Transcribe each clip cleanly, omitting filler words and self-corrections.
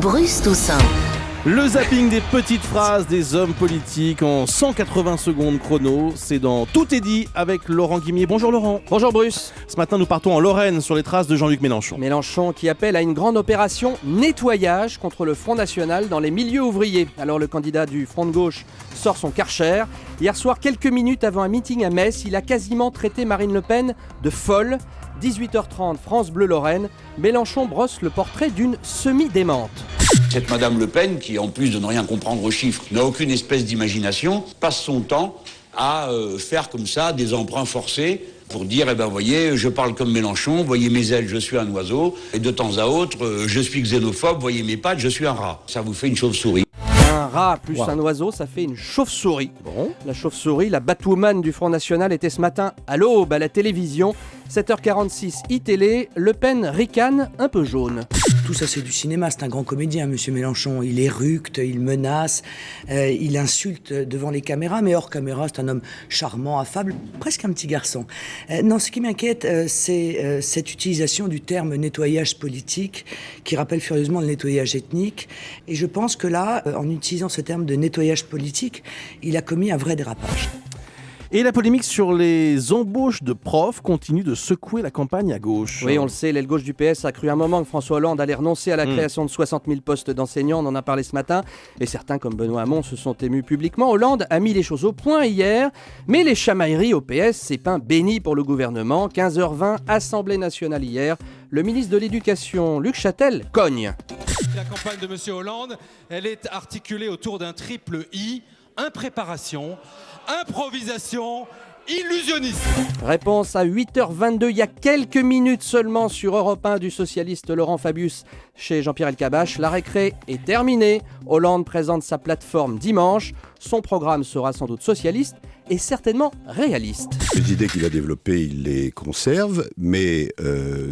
Bruce Toussaint. Le zapping des petites phrases des hommes politiques en 180 secondes chrono, c'est dans Tout est dit avec Laurent Guimier. Bonjour Laurent. Bonjour Bruce. Ce matin nous partons en Lorraine sur les traces de Jean-Luc Mélenchon. Mélenchon qui appelle à une grande opération nettoyage contre le Front National dans les milieux ouvriers. Alors le candidat du Front de gauche sort son Karcher. Hier soir, quelques minutes avant un meeting à Metz, il a quasiment traité Marine Le Pen de folle. 18h30, France Bleu Lorraine, Mélenchon brosse le portrait d'une semi-démente. Cette Madame Le Pen, qui en plus de ne rien comprendre aux chiffres, n'a aucune espèce d'imagination, passe son temps à faire comme ça des emprunts forcés pour dire, eh ben voyez, je parle comme Mélenchon, voyez mes ailes, je suis un oiseau, et de temps à autre, je suis xénophobe, voyez mes pattes, je suis un rat. Ça vous fait une chauve-souris. Un rat plus un oiseau, ça fait une chauve-souris. Bon. La chauve-souris, la Batwoman du Front National, était ce matin à l'aube à la télévision. 7h46 iTélé, Le Pen ricane un peu jaune. Tout ça, c'est du cinéma. C'est un grand comédien, monsieur Mélenchon. Il éructe, il menace, il insulte devant les caméras, mais hors caméra, c'est un homme charmant, affable, presque un petit garçon. Non, ce qui m'inquiète, c'est cette utilisation du terme nettoyage politique, qui rappelle furieusement le nettoyage ethnique. Et je pense que là, en utilisant ce terme de nettoyage politique, il a commis un vrai dérapage. Et la polémique sur les embauches de profs continue de secouer la campagne à gauche. Oui, on le sait, l'aile gauche du PS a cru un moment que François Hollande allait renoncer à la création de 60 000 postes d'enseignants. On en a parlé ce matin. Et certains, comme Benoît Hamon, se sont émus publiquement. Hollande a mis les choses au point hier. Mais les chamailleries au PS, c'est pain béni pour le gouvernement. 15h20, Assemblée nationale hier. Le ministre de l'Éducation, Luc Châtel, cogne. La campagne de M. Hollande, elle est articulée autour d'un triple I, impréparation, improvisation, illusionnisme. Réponse à 8h22, il y a quelques minutes seulement sur Europe 1 du socialiste Laurent Fabius chez Jean-Pierre Elkabbach. La récré est terminée. Hollande présente sa plateforme dimanche. Son programme sera sans doute socialiste et certainement réaliste. Les idées qu'il a développées, il les conserve, mais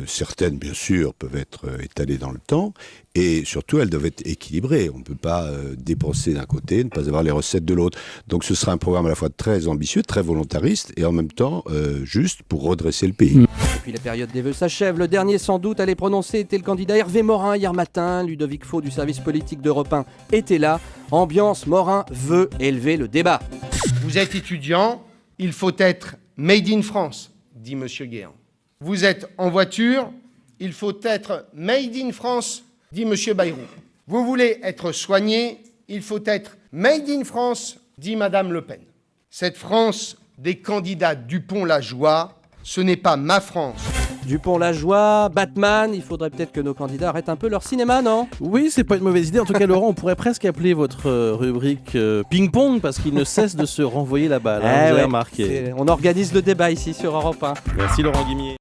certaines, bien sûr, peuvent être étalées dans le temps, et surtout, elles doivent être équilibrées. On ne peut pas dépenser d'un côté et ne pas avoir les recettes de l'autre. Donc ce sera un programme à la fois très ambitieux, très volontariste, et en même temps juste pour redresser le pays. Et puis la période des vœux s'achève. Le dernier sans doute à les prononcer était le candidat Hervé Morin hier matin. Ludovic Faux du service politique d'Europe 1 était là. Ambiance, Morin veut élever le débat. Vous êtes étudiant, il faut être made in France, dit M. Guéant. Vous êtes en voiture, il faut être made in France, dit M. Bayrou. Vous voulez être soigné, il faut être made in France, dit Mme Le Pen. Cette France des candidats Dupont-Lajoie, ce n'est pas ma France. Dupont-Lajoie, Batman, il faudrait peut-être que nos candidats arrêtent un peu leur cinéma, non ? Oui, c'est pas une mauvaise idée. En tout cas, Laurent, on pourrait presque appeler votre rubrique ping-pong parce qu'il ne cesse de se renvoyer la balle. Vous avez remarqué. On organise le débat ici sur Europe 1. Merci Laurent Guimier.